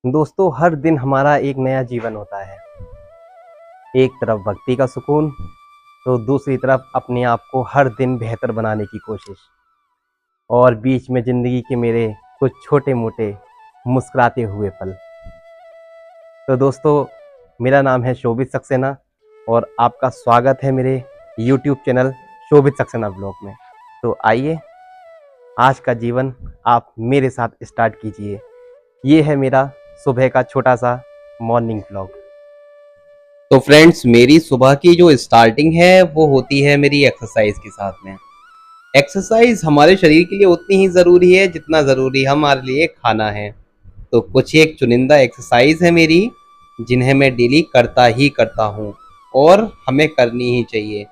दोस्तों, हर दिन हमारा एक नया जीवन होता है। एक तरफ भक्ति का सुकून, तो दूसरी तरफ अपने आप को हर दिन बेहतर बनाने की कोशिश, और बीच में ज़िंदगी के मेरे कुछ छोटे-मोटे मुस्कुराते हुए पल। तो दोस्तों, मेरा नाम है शोभित सक्सेना और आपका स्वागत है मेरे यूट्यूब चैनल शोभित सक्सेना ब्लॉग में। तो आइए, आज का जीवन आप मेरे साथ स्टार्ट कीजिए। ये है मेरा सुबह का छोटा सा मॉर्निंग व्लॉग। तो फ्रेंड्स, मेरी सुबह की जो स्टार्टिंग है वो होती है मेरी एक्सरसाइज के साथ में। एक्सरसाइज हमारे शरीर के लिए उतनी ही ज़रूरी है जितना ज़रूरी हमारे लिए खाना है। तो कुछ एक चुनिंदा एक्सरसाइज है मेरी, जिन्हें मैं डेली करता ही करता हूँ और हमें करनी ही चाहिए।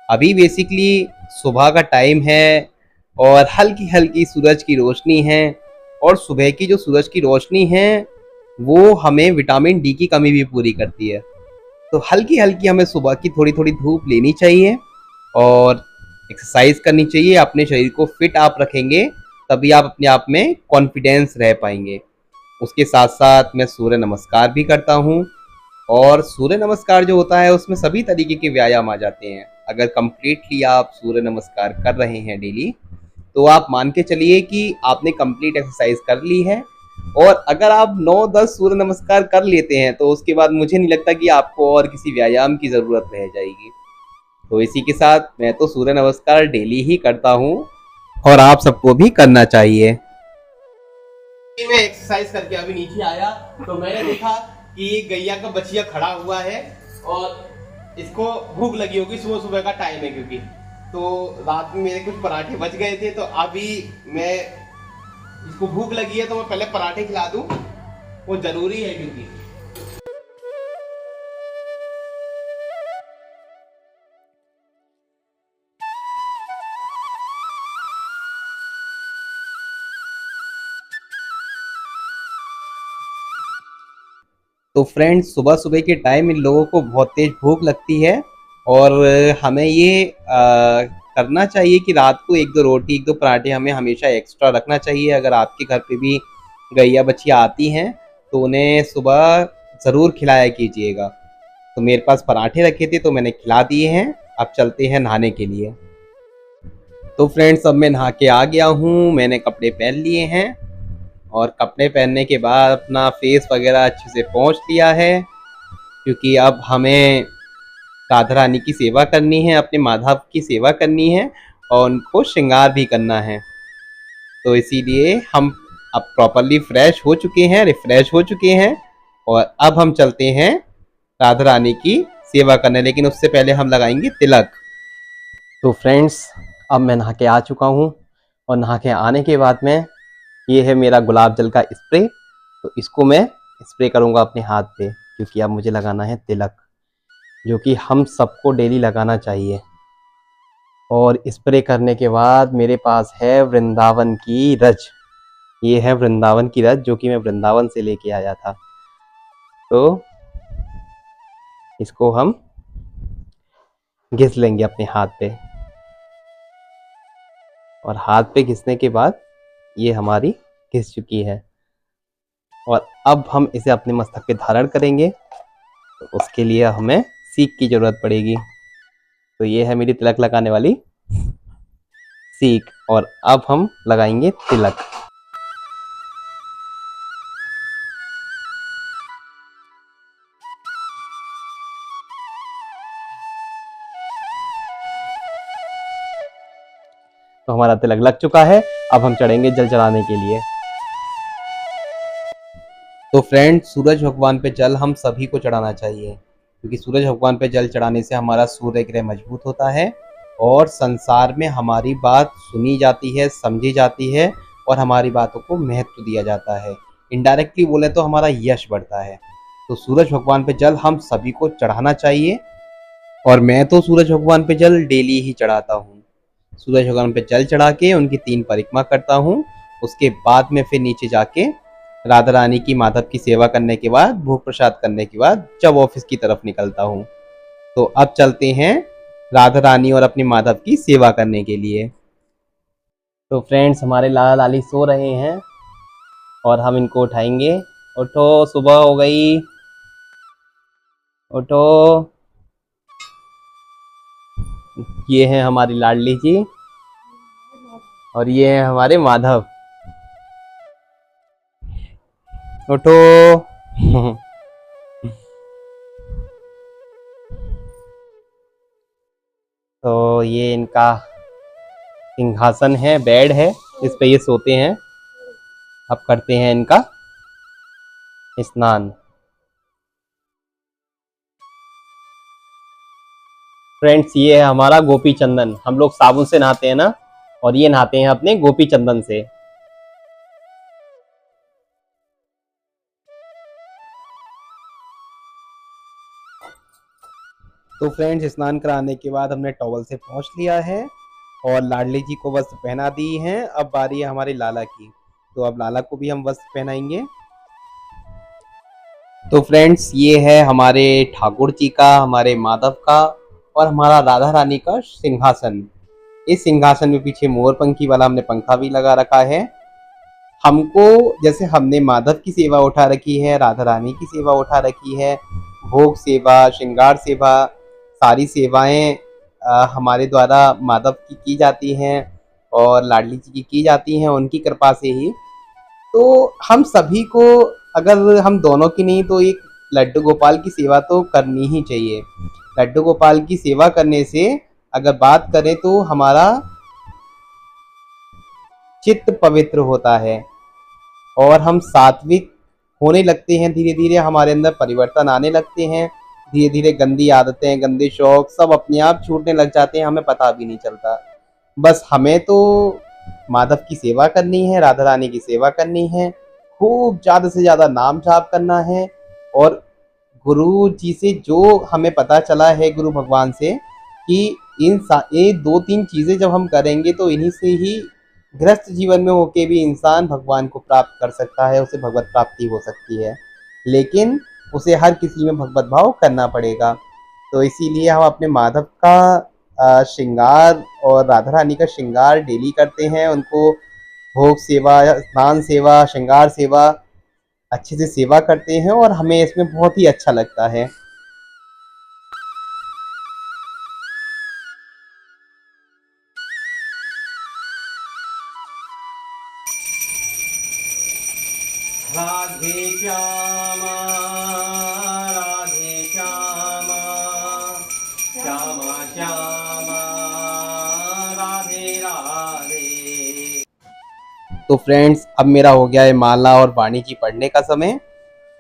अभी बेसिकली सुबह का टाइम है और हल्की हल्की सूरज की रोशनी है, और सुबह की जो सूरज की रोशनी है वो हमें विटामिन डी की कमी भी पूरी करती है। तो हल्की हल्की हमें सुबह की थोड़ी थोड़ी धूप लेनी चाहिए और एक्सरसाइज करनी चाहिए। अपने शरीर को फिट आप रखेंगे तभी आप अपने आप में कॉन्फिडेंस रह पाएंगे। उसके साथ साथ मैं सूर्य नमस्कार भी करता हूँ, और सूर्य नमस्कार जो होता है उसमें सभी तरीके के व्यायाम आ जाते हैं। अगर कंप्लीटली आप सूर्य नमस्कार कर रहे हैं डेली, तो आप मान के चलिए कि आपने कंप्लीट एक्सरसाइज कर ली है। और अगर आप 9-10 सूर्य नमस्कार कर लेते हैं तो उसके बाद मुझे नहीं लगता कि आपको और किसी व्यायाम की ज़रूरत रह जाएगी। तो इसी के साथ मैं तो सूर्य नमस्कार डेली ही करता हूँ और आप सबको भी करना चाहिए। मैं एक्सरसाइज करके अभी नीचे आया तो मैंने देखा कि गैया का बछिया खड़ा हुआ है और इसको भूख लगी होगी। सुबह सुबह का टाइम है, क्योंकि तो रात में मेरे कुछ पराठे बच गए थे, तो अभी मैं इसको भूख लगी है तो मैं पहले पराठे खिला दूं, वो जरूरी है। क्योंकि तो फ्रेंड्स, सुबह सुबह के टाइम इन लोगों को बहुत तेज भूख लगती है, और हमें ये करना चाहिए कि रात को 1-2 रोटी 1-2 पराठे हमें हमेशा एक्स्ट्रा रखना चाहिए। अगर आपके घर पे भी गैया बच्चियाँ आती हैं तो उन्हें सुबह ज़रूर खिलाया कीजिएगा। तो मेरे पास पराठे रखे थे तो मैंने खिला दिए हैं। अब चलते हैं नहाने के लिए। तो फ्रेंड्स, अब मैं नहा के आ गया हूँ। मैंने कपड़े पहन लिए हैं, और कपड़े पहनने के बाद अपना फेस वगैरह अच्छे से पोंछ लिया है, क्योंकि अब हमें राधा रानी की सेवा करनी है, अपने माधव की सेवा करनी है और उनको श्रृंगार भी करना है। तो इसीलिए हम अब प्रॉपरली फ्रेश हो चुके हैं, रिफ्रेश हो चुके हैं, और अब हम चलते हैं राधा रानी की सेवा करने। लेकिन उससे पहले हम लगाएंगे तिलक। तो फ्रेंड्स, अब मैं नहा के आ चुका हूँ, और नहा के आने के बाद में ये है मेरा गुलाब जल का स्प्रे। तो इसको मैं स्प्रे करूँगा अपने हाथ पे, क्योंकि अब मुझे लगाना है तिलक, जो कि हम सबको डेली लगाना चाहिए। और स्प्रे करने के बाद मेरे पास है वृंदावन की रज। ये है वृंदावन की रज, जो कि मैं वृंदावन से लेके आया था। तो इसको हम घिस लेंगे अपने हाथ पे, और हाथ पे घिसने के बाद ये हमारी घिस चुकी है। और अब हम इसे अपने मस्तक पे धारण करेंगे, तो उसके लिए हमें सीख की ज़रूरत पड़ेगी। तो ये है मेरी तिलक लगाने वाली सीख, और अब हम लगाएंगे तिलक। तो हमारा तिलक लग चुका है। अब हम चढ़ेंगे जल चढ़ाने के लिए। तो फ्रेंड, सूरज भगवान पे जल हम सभी को चढ़ाना चाहिए, क्योंकि सूरज भगवान पे जल चढ़ाने से हमारा सूर्य ग्रह मजबूत होता है, और संसार में हमारी बात सुनी जाती है, समझी जाती है, और हमारी बातों को महत्व दिया जाता है। इनडायरेक्टली बोले तो हमारा यश बढ़ता है। तो सूरज भगवान पे जल हम सभी को चढ़ाना चाहिए, और मैं तो सूरज भगवान पे जल डेली ही चढ़ाता हूँ। सूरज भगवान पे जल चढ़ा के उनकी 3 परिक्रमा करता हूँ। उसके बाद में फिर नीचे जाके राधा रानी की माधव की सेवा करने के बाद, भोग प्रसाद करने के बाद, जब ऑफिस की तरफ निकलता हूँ। तो अब चलते हैं राधा रानी और अपने माधव की सेवा करने के लिए। तो फ्रेंड्स, हमारे लाला लाली सो रहे हैं, और हम इनको उठाएंगे उठो, सुबह हो गई, उठो। ये है हमारी लाडली जी और ये है हमारे माधव। उठो। तो ये इनका सिंहासन है, बेड है, इस पे ये सोते हैं। अब करते हैं इनका स्नान। फ्रेंड्स, ये है हमारा गोपी चंदन। हम लोग साबुन से नहाते हैं ना, और ये नहाते हैं अपने गोपी चंदन से। तो फ्रेंड्स, स्नान कराने के बाद हमने टॉवल से पोंछ लिया है और लाडली जी को वस्त्र पहना दी है। अब बारी है हमारी लाला की, तो अब लाला को भी हम वस्त्र पहनाएंगे। तो फ्रेंड्स, ये है हमारे ठाकुर जी का, हमारे माधव का और हमारा राधा रानी का सिंहासन। इस सिंहासन में पीछे मोर पंखी वाला हमने पंखा भी लगा रखा है। हमको, जैसे हमने माधव की सेवा उठा रखी है, राधा रानी की सेवा उठा रखी है, भोग सेवा, श्रृंगार सेवा, सारी सेवाएं हमारे द्वारा माधव की जाती हैं और लाडली जी की जाती हैं, उनकी कृपा से ही। तो हम सभी को, अगर हम दोनों की नहीं तो एक लड्डू गोपाल की सेवा तो करनी ही चाहिए। लड्डू गोपाल की सेवा करने से अगर बात करें तो हमारा चित्त पवित्र होता है और हम सात्विक होने लगते हैं। धीरे धीरे हमारे अंदर परिवर्तन आने लगते हैं। धीरे धीरे गंदी आदतें, गंदे शौक सब अपने आप छूटने लग जाते हैं, हमें पता भी नहीं चलता। बस हमें तो माधव की सेवा करनी है, राधा रानी की सेवा करनी है, खूब ज़्यादा से ज़्यादा नाम जाप करना है। और गुरु जी से जो हमें पता चला है, गुरु भगवान से, कि ये दो तीन चीज़ें जब हम करेंगे तो इन्हीं से ही गृहस्थ जीवन में होके भी इंसान भगवान को प्राप्त कर सकता है, उसे भगवत प्राप्ति हो सकती है। लेकिन उसे हर किसी में भगवत भाव करना पड़ेगा। तो इसीलिए हम अपने माधव का श्रृंगार और राधा रानी का श्रृंगार डेली करते हैं। उनको भोग सेवा, स्नान सेवा, श्रृंगार सेवा अच्छे से सेवा करते हैं और हमें इसमें बहुत ही अच्छा लगता है। राधे श्यामा, राधे श्यामा, श्यामा श्यामा, राधे राधे। तो फ्रेंड्स, अब मेरा हो गया है माला और वाणी जी पढ़ने का समय।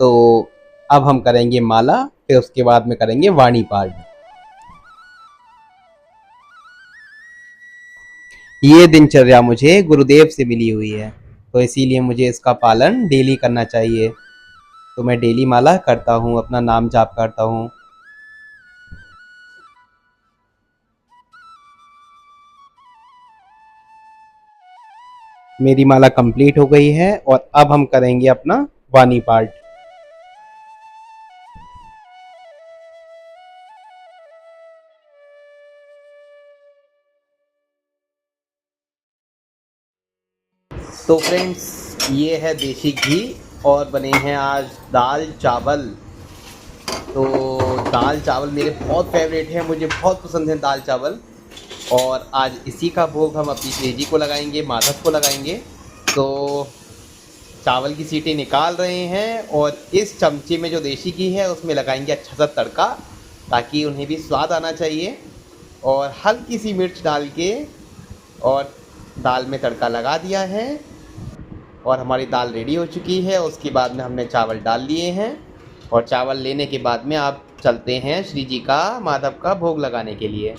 तो अब हम करेंगे माला, फिर उसके बाद में करेंगे वाणी पाठ। ये दिनचर्या मुझे गुरुदेव से मिली हुई है, तो इसीलिए मुझे इसका पालन डेली करना चाहिए। तो मैं डेली माला करता हूँ, अपना नाम जाप करता हूँ। मेरी माला कंप्लीट हो गई है और अब हम करेंगे अपना वाणी पाठ। तो फ्रेंड्स, ये है देसी घी और बने हैं आज दाल चावल। तो दाल चावल मेरे बहुत फेवरेट है, मुझे बहुत पसंद है दाल चावल। और आज इसी का भोग हम अपनी तेजी को लगाएंगे, माधव को लगाएंगे। तो चावल की सीटी निकाल रहे हैं और इस चमचे में जो देसी घी है उसमें लगाएंगे अच्छा सा तड़का, ताकि उन्हें भी स्वाद आना चाहिए। और हल्की सी मिर्च डाल के और दाल में तड़का लगा दिया है और हमारी दाल रेडी हो चुकी है। उसके बाद में हमने चावल डाल लिए हैं और चावल लेने के बाद में आप चलते हैं श्री जी का, माधव का भोग लगाने के लिए।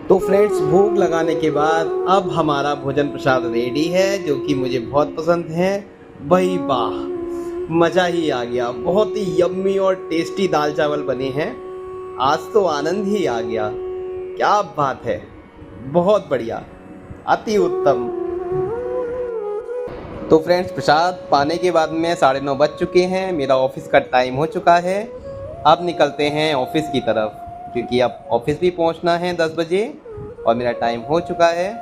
तो फ्रेंड्स, भूख लगाने के बाद अब हमारा भोजन प्रसाद रेडी है, जो कि मुझे बहुत पसंद है। भाई वाह, मज़ा ही आ गया। बहुत ही यम्मी और टेस्टी दाल चावल बने हैं। आज तो आनंद ही आ गया। क्या बात है, बहुत बढ़िया, अति उत्तम। तो फ्रेंड्स, प्रसाद पाने के बाद में 9:30 बज चुके हैं। मेरा ऑफिस का टाइम हो चुका है। अब निकलते हैं ऑफिस की तरफ, क्योंकि अब ऑफिस भी पहुंचना है 10 बजे और मेरा टाइम हो चुका है।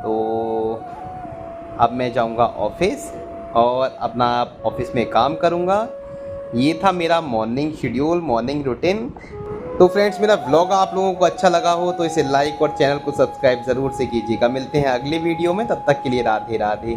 तो अब मैं जाऊंगा ऑफिस और अपना ऑफिस में काम करूंगा। ये था मेरा मॉर्निंग शेड्यूल, मॉर्निंग रूटीन। तो फ्रेंड्स, मेरा व्लॉग आप लोगों को अच्छा लगा हो तो इसे लाइक और चैनल को सब्सक्राइब ज़रूर से कीजिएगा। मिलते हैं अगली वीडियो में, तब तक के लिए राधे राधे।